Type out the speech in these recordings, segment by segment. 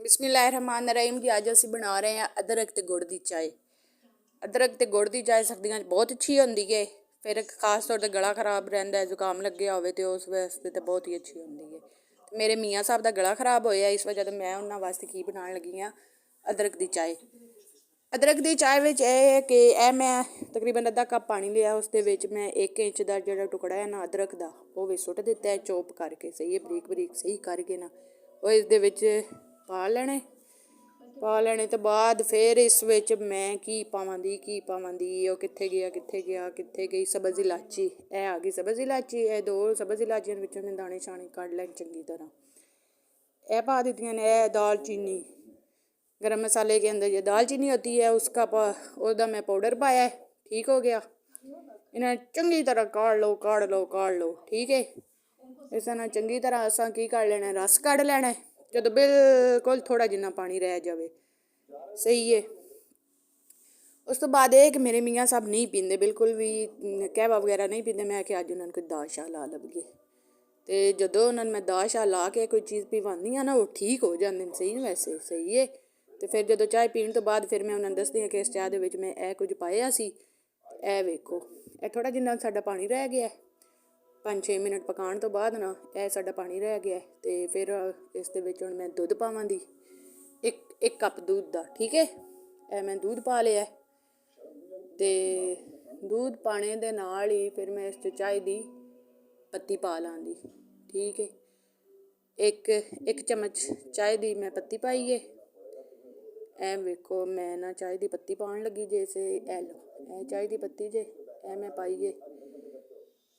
बिस्मिल्लाहिर्रहमानिर्रहीम जी। अज असी बना रहे हैं अदरक ते गुड़ की चाय। अदरक ते गुड़ की चाय सर्दियों बहुत अच्छी होंदी है। फिर खास तौर पर गला खराब रहिंदा है, जुकाम लगे होवे ते उस वास्ते तो बहुत ही अच्छी होंदी है। मेरे मियाँ साहब का गला खराब होया, इस वजह तो मैं उन्होंने वास्ते की बनाने लगी हाँ अदरक की चाय। अदरक की चाय में यह है कि मैं तकरीबन अद्धा कप पानी लिया, उस मैं 1 इंच का जो टुकड़ा है ना अदरक का वो भी सुट दिता है चोप करके, सही है बरीक बरीक सही करके ना वो इस पा लेने तो बाद फिर इस मैं की पावांदी वो कित्थे कित्थे गई सब्ज़ इलाची, ए आ गई सब्ज़ इलाची, ए 2 सब्ज़ इलाचियों मैं दाने शाने कढ़ लै चंगी तरह, ए पा दी ने। ए दालचीनी, गरम मसाले के अंदर ये दालचीनी होती है उसका उसका मैं पाउडर पाया, ठीक हो गया। इन्हें चंगी तरह काढ़ लो, ठीक है। इस तरह चंगी तरह असा की कर लेना, रस कढ़ लेना जो बिल्कुल थोड़ा जिन्ना पानी रह जाए, सही है। उस तो बाद कि मेरे मियाँ साहब नहीं पींदे बिल्कुल भी, कहवा वगैरह नहीं पींदे। मैं कि अज उन्होंने कोई दाल शाह ला लभगे, तो जो उन्होंने मैं दाल शाह ला के कोई चीज़ पीवानी हाँ ना वो ठीक हो जाते, सही वैसे सही है। तो फिर जो चाय पीने तो बाद फिर मैं उन्होंने दसदी हाँ कि इस चाह के मैं ए कुछ पाया सी, ए वेखो ए थोड़ा जिन्ना साडा पानी रह गया, 5-6 मिनट पकाने तो बाद ना ए साडा पानी रह गया। तो फिर इस हुण मैं दुध पावांगी, एक कप दूध का, ठीक है। ए मैं दूध पा लिया, तो दूध पाने दे नाल ही फिर मैं इस चाय की पत्ती पा लाँगी, ठीक है। एक चम्मच चाय की मैं पत्ती पाई है, ए वेखो मैं ना चाय की पत्ती पान लगी जे, से ए लो ए चाय की पत्ती जे ए मैं पाई है।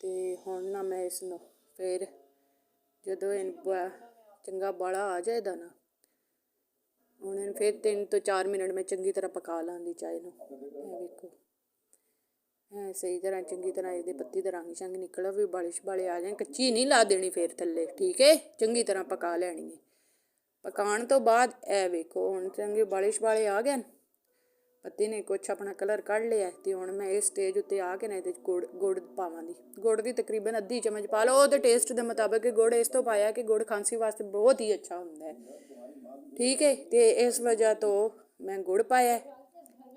तो हुण ना मैं इसनों फिर जो इन चंगा बाला आ जाएगा ना हुण फिर 3 तो 4 मिनट मैं चंगी तरह पका लाँगी चाय नूं। वेखो सही तरह चंगी तरह ये पत्ती का रंग शंग निकल भी बालिश बाले आ जाए, कच्ची नहीं ला देनी फिर थल्ले, ठीक है। चंगी तरह पका लैनी है। पकाने तो बाद ए वेखो हुण चंगे बालिश वाले आ गए, पत्ती ने कुछ अपना कलर कढ़ लिया। तो हुण मैं इस स्टेज उत्ते आके ना गुड़ पावांगी। गुड़ की तकरीबन अद्धी चम्मच पा लो, वो तो टेस्ट के मुताबिक गुड़ इस तो पाया कि गुड़ खांसी वास्ते बहुत ही अच्छा होंदा है, ठीक है। तो इस वजह तो मैं गुड़ पाया,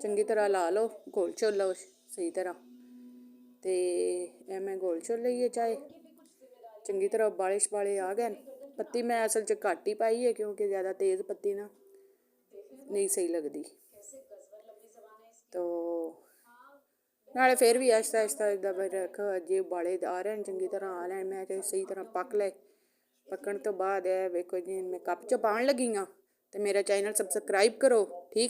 चंगी तरह ला लो घोल छोल लो सही तरह। तो मैं घोल छोल ली है चाय, चंगी तरह बालिश वाले आ गए। पत्ती मैं असल च घट ही पाई है क्योंकि ज़्यादा तेज़ पत्ती ना नहीं सही लगती, तो नाले फिर भी आहिस्ता आहिस्ता इदा रख जे उबाले आ रहे हैं चंगी तरह आ लैन, मैं कि सही तरह पक ले। पकन तो बाद वेखो जी मैं कप च पान लगी हाँ, तो मेरा चैनल सब्सक्राइब करो, ठीक है।